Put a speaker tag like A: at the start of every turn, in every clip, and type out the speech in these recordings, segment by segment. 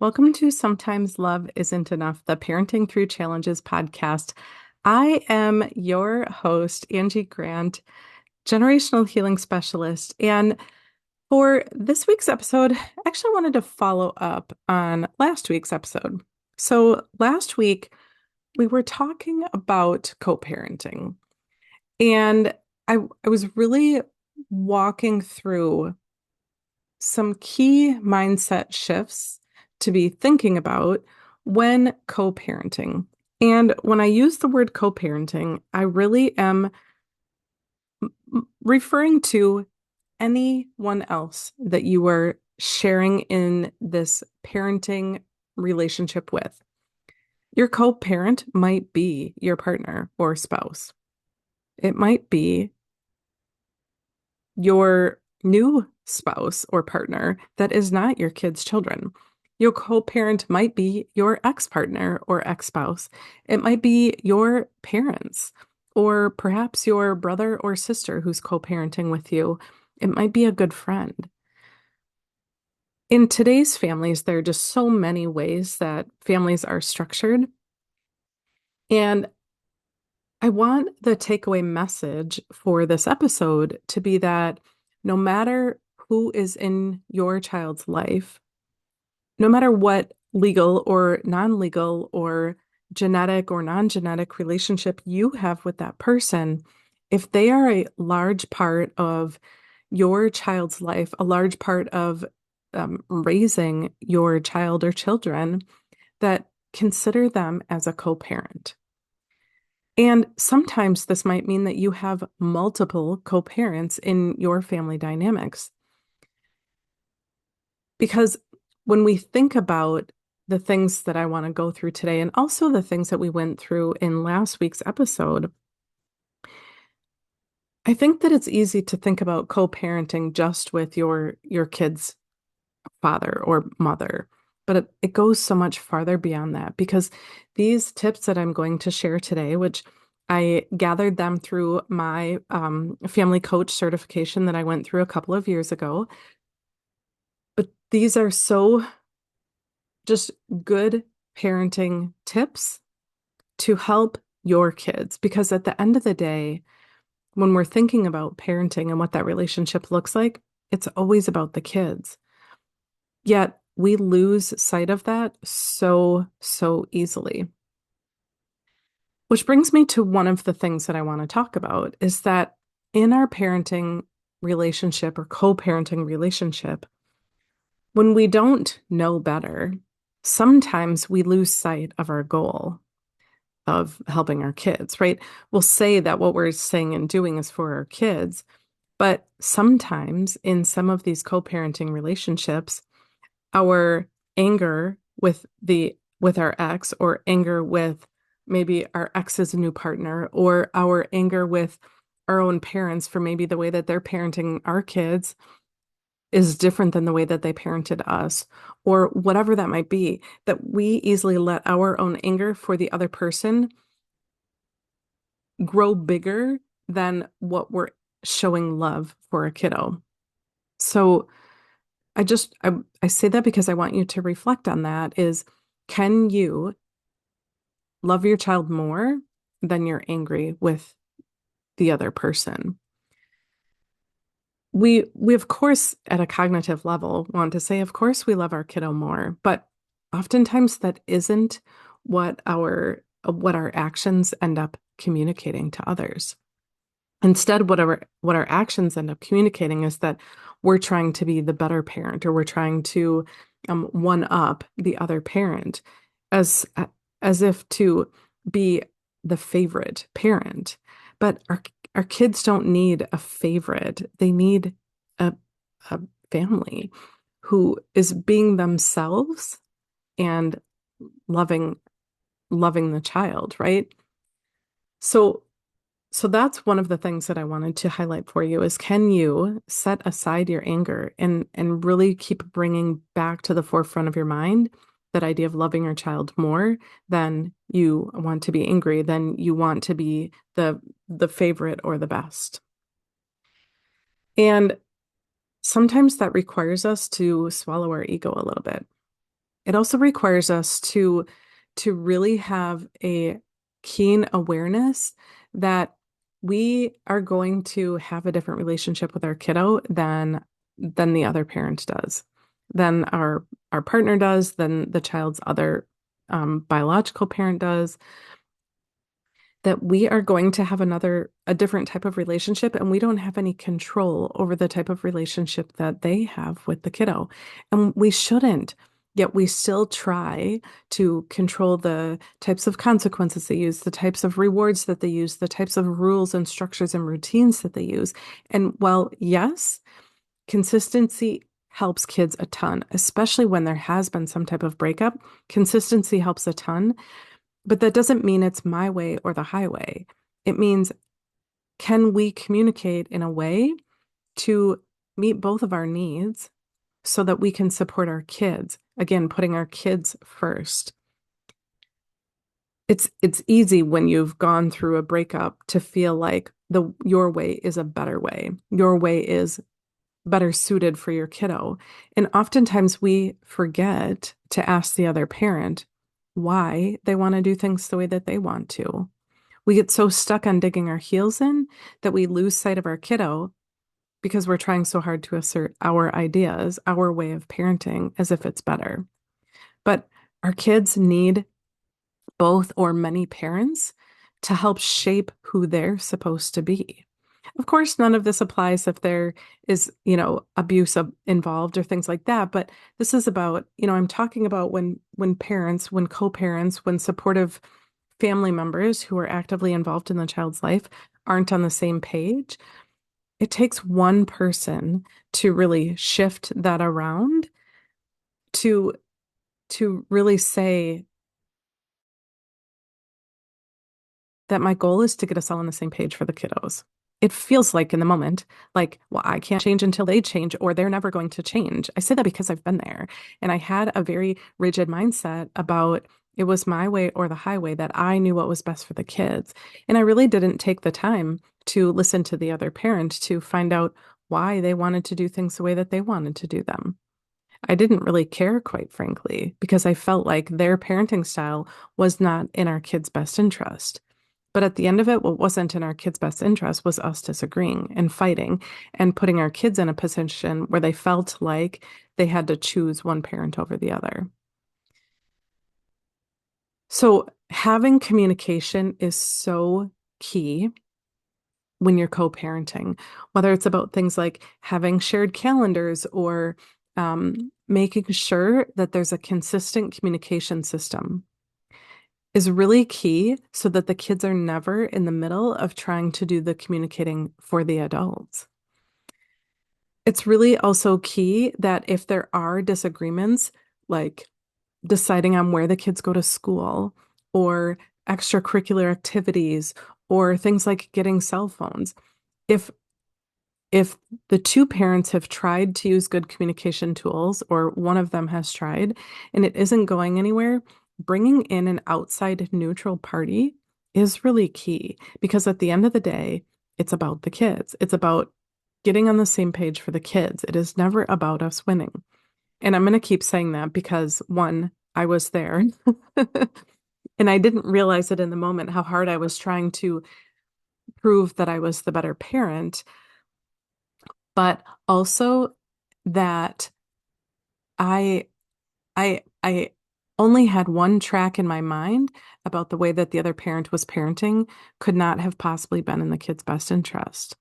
A: Welcome to Sometimes Love Isn't Enough, the Parenting Through Challenges podcast. I am your host, Angie Grandt, generational healing specialist. And for this week's episode, I actually wanted to follow up on last week's episode. So last week, we were talking about co-parenting, and I was really walking through some key mindset shifts to be thinking about when co-parenting. And when I use the word co-parenting, I really am referring to anyone else that you are sharing in this parenting relationship with. Your co-parent might be your partner or spouse. It might be your new spouse or partner that is not your kids' children. Your co-parent might be your ex-partner or ex-spouse. It might be your parents, or perhaps your brother or sister who's co-parenting with you. It might be a good friend. In today's families, there are just so many ways that families are structured. And I want the takeaway message for this episode to be that no matter who is in your child's life, no matter what legal or non-legal or genetic or non-genetic relationship you have with that person, if they are a large part of your child's life, a large part of raising your child or children, that consider them as a co-parent. And sometimes this might mean that you have multiple co-parents in your family dynamics. Because when we think about the things that I want to go through today, and also the things that we went through in last week's episode, I think that it's easy to think about co-parenting just with your kid's father or mother. But it goes so much farther beyond that, because these tips that I'm going to share today, which I gathered them through my family coach certification that I went through a couple of years ago. But these are so just good parenting tips to help your kids. Because at the end of the day, when we're thinking about parenting and what that relationship looks like, it's always about the kids. Yet we lose sight of that so easily. Which brings me to one of the things that I want to talk about is that in our parenting relationship or co-parenting relationship, when we don't know better, sometimes we lose sight of our goal of helping our kids, right? We'll say that what we're saying and doing is for our kids, but sometimes in some of these co-parenting relationships, our anger with our ex, or anger with maybe our ex's new partner, or our anger with our own parents for maybe the way that they're parenting our kids is different than the way that they parented us, or whatever that might be, that we easily let our own anger for the other person grow bigger than what we're showing love for a kiddo. So I say that because I want you to reflect on that is, can you love your child more than you're angry with the other person? We of course at a cognitive level want to say, of course we love our kiddo more, but oftentimes that isn't what our actions end up communicating to others. Instead, what our actions end up communicating is that we're trying to be the better parent, or we're trying to one up the other parent, as as if to be the favorite parent. But our kids don't need a favorite. They need a a family who is being themselves and loving loving the child, right? So So that's one of the things that I wanted to highlight for you is, can you set aside your anger and really keep bringing back to the forefront of your mind that idea of loving your child more than you want to be angry, than you want to be the favorite or the best. And sometimes that requires us to swallow our ego a little bit. It also requires us to really have a keen awareness that we are going to have a different relationship with our kiddo than the other parent does, than our partner does, than the child's other biological parent does, that we are going to have a different type of relationship, and we don't have any control over the type of relationship that they have with the kiddo. And we shouldn't, yet we still try to control the types of consequences they use, the types of rewards that they use, the types of rules and structures and routines that they use. And while, yes, consistency helps kids a ton, especially when there has been some type of breakup. Consistency helps a ton. But that doesn't mean it's my way or the highway. It means, can we communicate in a way to meet both of our needs so that we can support our kids? Again, putting our kids first. It's easy when you've gone through a breakup to feel like your way is a better way. Your way is better suited for your kiddo. And oftentimes we forget to ask the other parent why they want to do things the way that they want to. We get so stuck on digging our heels in that we lose sight of our kiddo because we're trying so hard to assert our ideas, our way of parenting, as if it's better. But our kids need both or many parents to help shape who they're supposed to be. Of course, none of this applies if there is, abuse involved or things like that. But this is about, I'm talking about when parents, when co-parents, when supportive family members who are actively involved in the child's life aren't on the same page. It takes one person to really shift that around to really say that my goal is to get us all on the same page for the kiddos. It feels like in the moment, like, well, I can't change until they change, or they're never going to change. I say that because I've been there. And I had a very rigid mindset about it was my way or the highway, that I knew what was best for the kids. And I really didn't take the time to listen to the other parent to find out why they wanted to do things the way that they wanted to do them. I didn't really care, quite frankly, because I felt like their parenting style was not in our kids' best interest. But at the end of it, what wasn't in our kids' best interest was us disagreeing and fighting and putting our kids in a position where they felt like they had to choose one parent over the other. So having communication is so key when you're co-parenting, whether it's about things like having shared calendars or making sure that there's a consistent communication system is really key so that the kids are never in the middle of trying to do the communicating for the adults. It's really also key that if there are disagreements, like deciding on where the kids go to school or extracurricular activities or things like getting cell phones, if if the two parents have tried to use good communication tools, or one of them has tried, and it isn't going anywhere, bringing in an outside neutral party is really key, because at the end of the day, it's about the kids. It's about getting on the same page for the kids. It is never about us winning. And I'm going to keep saying that because, one, I was there and I didn't realize it in the moment how hard I was trying to prove that I was the better parent, but also that I I only had one track in my mind about the way that the other parent was parenting could not have possibly been in the kid's best interest.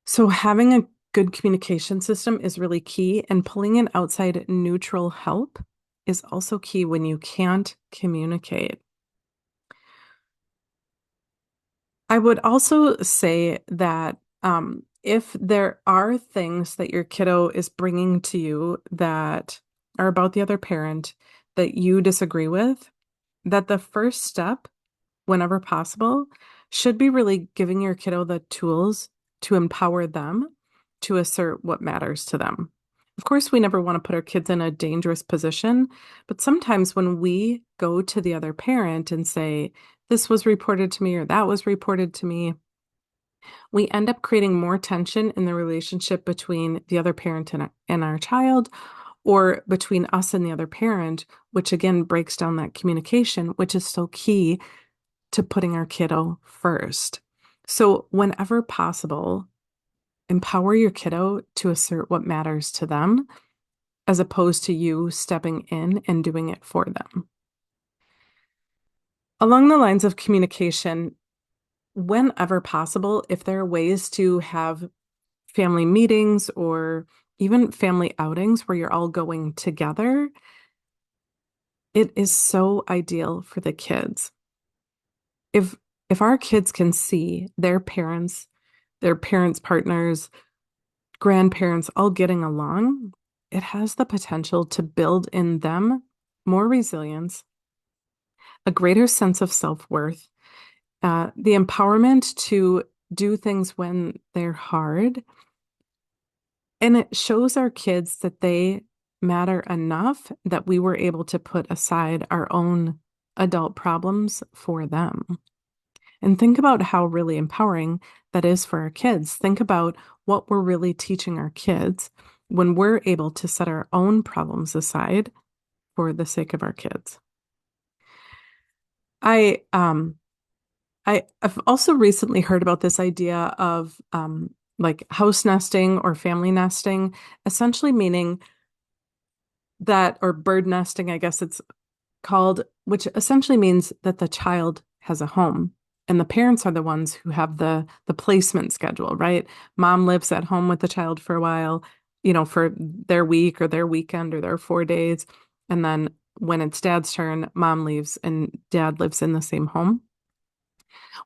A: So having a good communication system is really key, and pulling in outside neutral help is also key when you can't communicate. I would also say that if there are things that your kiddo is bringing to you that are about the other parent that you disagree with, that the first step, whenever possible, should be really giving your kiddo the tools to empower them to assert what matters to them. Of course, we never want to put our kids in a dangerous position, but sometimes when we go to the other parent and say, this was reported to me or that was reported to me, we end up creating more tension in the relationship between the other parent and our child, or between us and the other parent, which again breaks down that communication, which is so key to putting our kiddo first. So, whenever possible, empower your kiddo to assert what matters to them as opposed to you stepping in and doing it for them. Along the lines of communication, whenever possible, if there are ways to have family meetings or even family outings where you're all going together, it is so ideal for the kids. If if our kids can see their parents' partners, grandparents all getting along, it has the potential to build in them more resilience, a greater sense of self-worth, the empowerment to do things when they're hard. And it shows our kids that they matter enough that we were able to put aside our own adult problems for them. And think about how really empowering that is for our kids. Think about what we're really teaching our kids when we're able to set our own problems aside for the sake of our kids. I um I've also recently heard about this idea of like house nesting or family nesting, essentially meaning that, or bird nesting, I guess it's called, which essentially means that the child has a home and the parents are the ones who have the placement schedule, right? Mom lives at home with the child for a while, for their week or their weekend or their 4 days. And then when it's dad's turn, mom leaves and dad lives in the same home,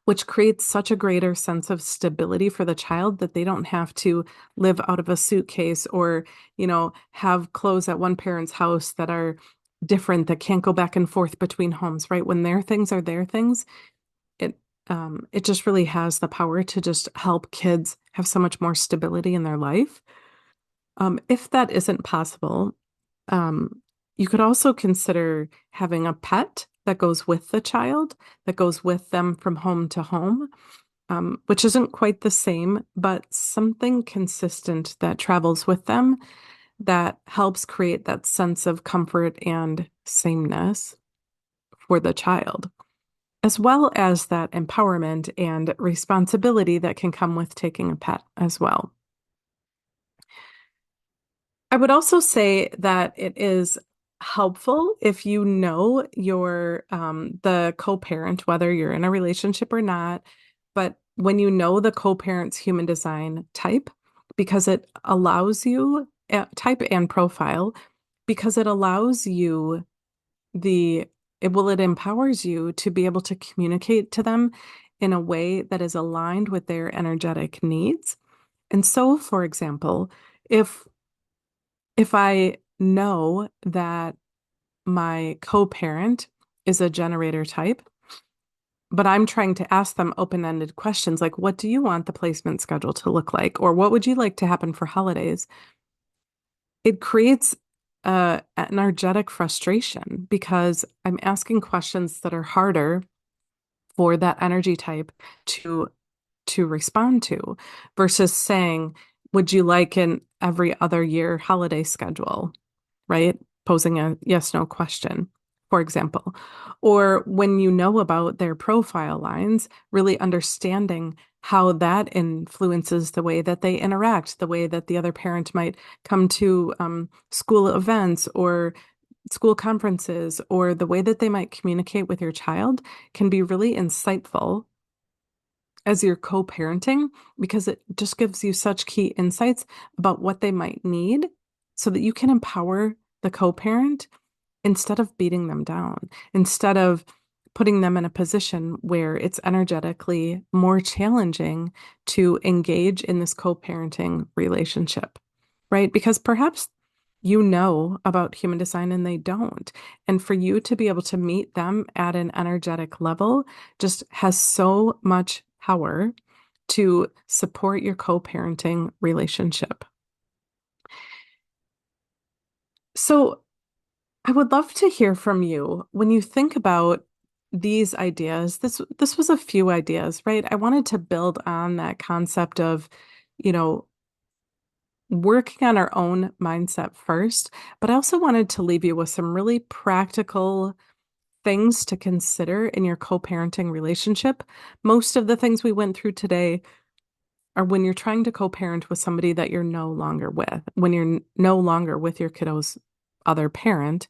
A: which creates such a greater sense of stability for the child that they don't have to live out of a suitcase or, have clothes at one parent's house that are different, that can't go back and forth between homes, right? When their things are their things, it it just really has the power to just help kids have so much more stability in their life. If that isn't possible, um, you could also consider having a pet that goes with the child, that goes with them from home to home, which isn't quite the same, but something consistent that travels with them that helps create that sense of comfort and sameness for the child, as well as that empowerment and responsibility that can come with taking a pet as well. I would also say that it is helpful if you know your the co-parent, whether you're in a relationship or not, but when you know the co-parent's human design type, because it allows you type and profile, because it allows you the it empowers you to be able to communicate to them in a way that is aligned with their energetic needs. And so, for example, if if I know that my co-parent is a generator type, but I'm trying to ask them open-ended questions like, what do you want the placement schedule to look like? Or what would you like to happen for holidays? It creates an energetic frustration because I'm asking questions that are harder for that energy type to respond to versus saying, would you like an every other year holiday schedule? Right? Posing a yes, no question, for example. Or when you know about their profile lines, really understanding how that influences the way that they interact, the way that the other parent might come to school events or school conferences, or the way that they might communicate with your child can be really insightful as you're co-parenting because it just gives you such key insights about what they might need so that you can empower the co-parent instead of beating them down, instead of putting them in a position where it's energetically more challenging to engage in this co-parenting relationship, right? Because perhaps you know about human design and they don't. And for you to be able to meet them at an energetic level just has so much power to support your co-parenting relationship. So I would love to hear from you when you think about these ideas. This was a few ideas, right? I wanted to build on that concept of, you know, working on our own mindset first, but I also wanted to leave you with some really practical things to consider in your co-parenting relationship. Most of the things we went through today are when you're trying to co-parent with somebody that you're no longer with, when you're no longer with your kiddo's other parent.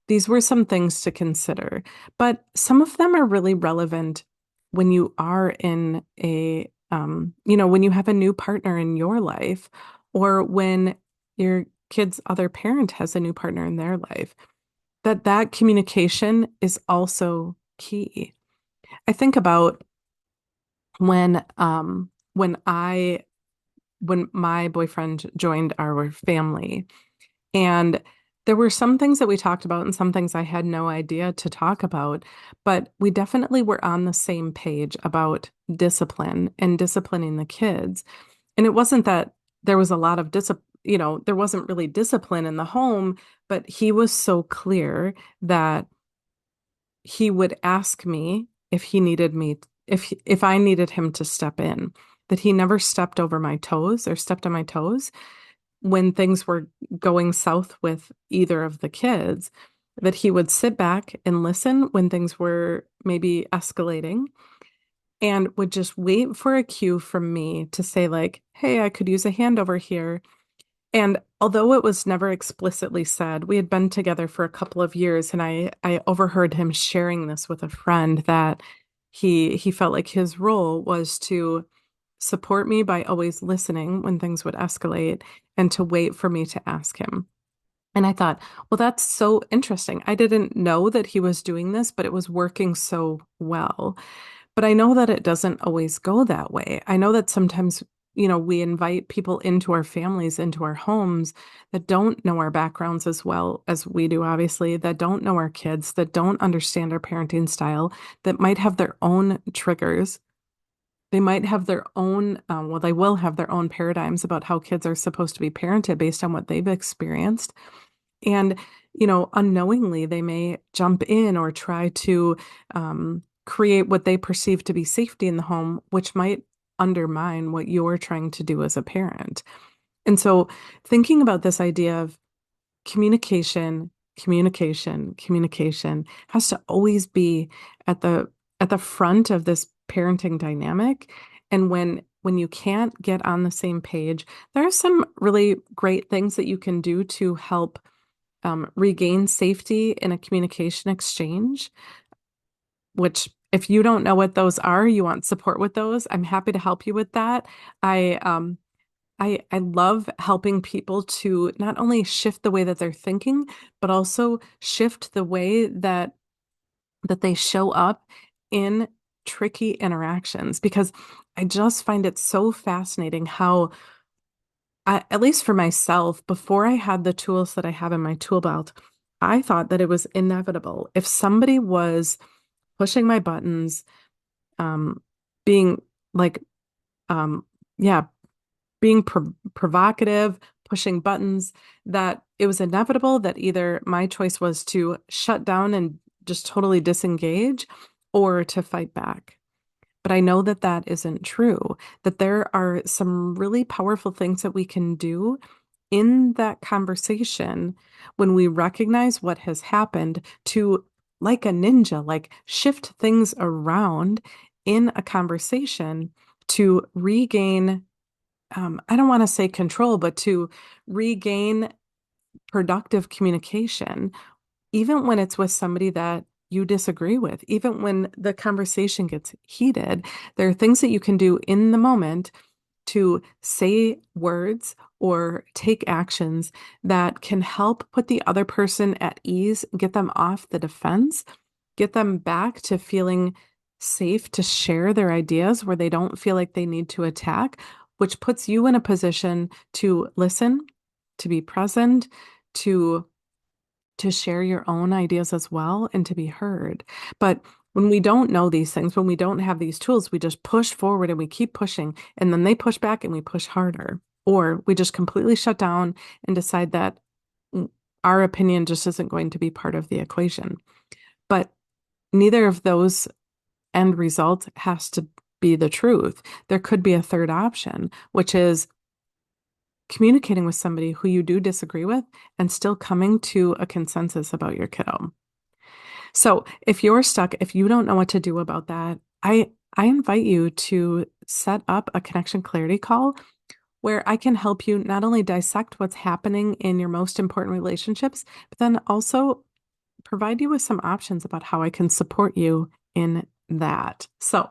A: These were some things to consider, but some of them are really relevant when you are in when you have a new partner in your life, or when your kid's other parent has a new partner in their life, that communication is also key. I think about when um when I when my boyfriend joined our family, and there were some things that we talked about and some things I had no idea to talk about, but we definitely were on the same page about discipline and disciplining the kids. And it wasn't that there was a lot of there wasn't really discipline in the home, but he was so clear that he would ask me if he needed me, if I needed him to step in, that he never stepped over my toes or stepped on my toes when things were going south with either of the kids, that he would sit back and listen when things were maybe escalating and would just wait for a cue from me to say, like, hey, I could use a hand over here. And although it was never explicitly said, we had been together for a couple of years, and I overheard him sharing this with a friend, that he felt like his role was to support me by always listening when things would escalate and to wait for me to ask him. And I thought, well, that's so interesting. I didn't know that he was doing this, but it was working so well. But I know that it doesn't always go that way. I know that sometimes, we invite people into our families, into our homes that don't know our backgrounds as well as we do, obviously, that don't know our kids, that don't understand our parenting style, that might have their own triggers. They might have their own, they will have their own paradigms about how kids are supposed to be parented based on what they've experienced. And, unknowingly, they may jump in or try to create what they perceive to be safety in the home, which might undermine what you're trying to do as a parent. And so, thinking about this idea of communication, communication has to always be at the front of this parenting dynamic. And when you can't get on the same page, there are some really great things that you can do to help regain safety in a communication exchange, which, if you don't know what those are, you want support with those, I'm happy to help you with that. I love helping people to not only shift the way that they're thinking, but also shift the way that they show up in tricky interactions, because I just find it so fascinating how at least for myself, before I had the tools that I have in my tool belt, I thought that it was inevitable. If somebody was pushing my buttons, being like, um, yeah, being provocative, pushing buttons, that it was inevitable that either my choice was to shut down and just totally disengage or to fight back. But I know that that isn't true, that there are some really powerful things that we can do in that conversation when we recognize what has happened to, like a ninja, like shift things around in a conversation to regain, I don't want to say control, but to regain productive communication, even when it's with somebody that you disagree with, even when the conversation gets heated. There are things that you can do in the moment to say words or take actions that can help put the other person at ease, get them off the defense, get them back to feeling safe to share their ideas where they don't feel like they need to attack, which puts you in a position to listen, to be present, to share your own ideas as well, and to be heard. But when we don't know these things, when we don't have these tools, we just push forward and we keep pushing, and then they push back and we push harder. Or we just completely shut down and decide that our opinion just isn't going to be part of the equation. But neither of those end results has to be the truth. There could be a third option, which is communicating with somebody who you do disagree with and still coming to a consensus about your kiddo. So if you're stuck, if you don't know what to do about that, I invite you to set up a connection clarity call where I can help you not only dissect what's happening in your most important relationships, but then also provide you with some options about how I can support you in that. So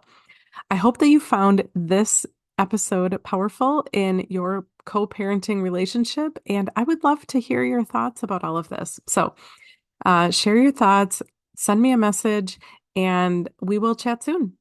A: I hope that you found this episode powerful in your co-parenting relationship, and I would love to hear your thoughts about all of this. So share your thoughts, send me a message, and we will chat soon.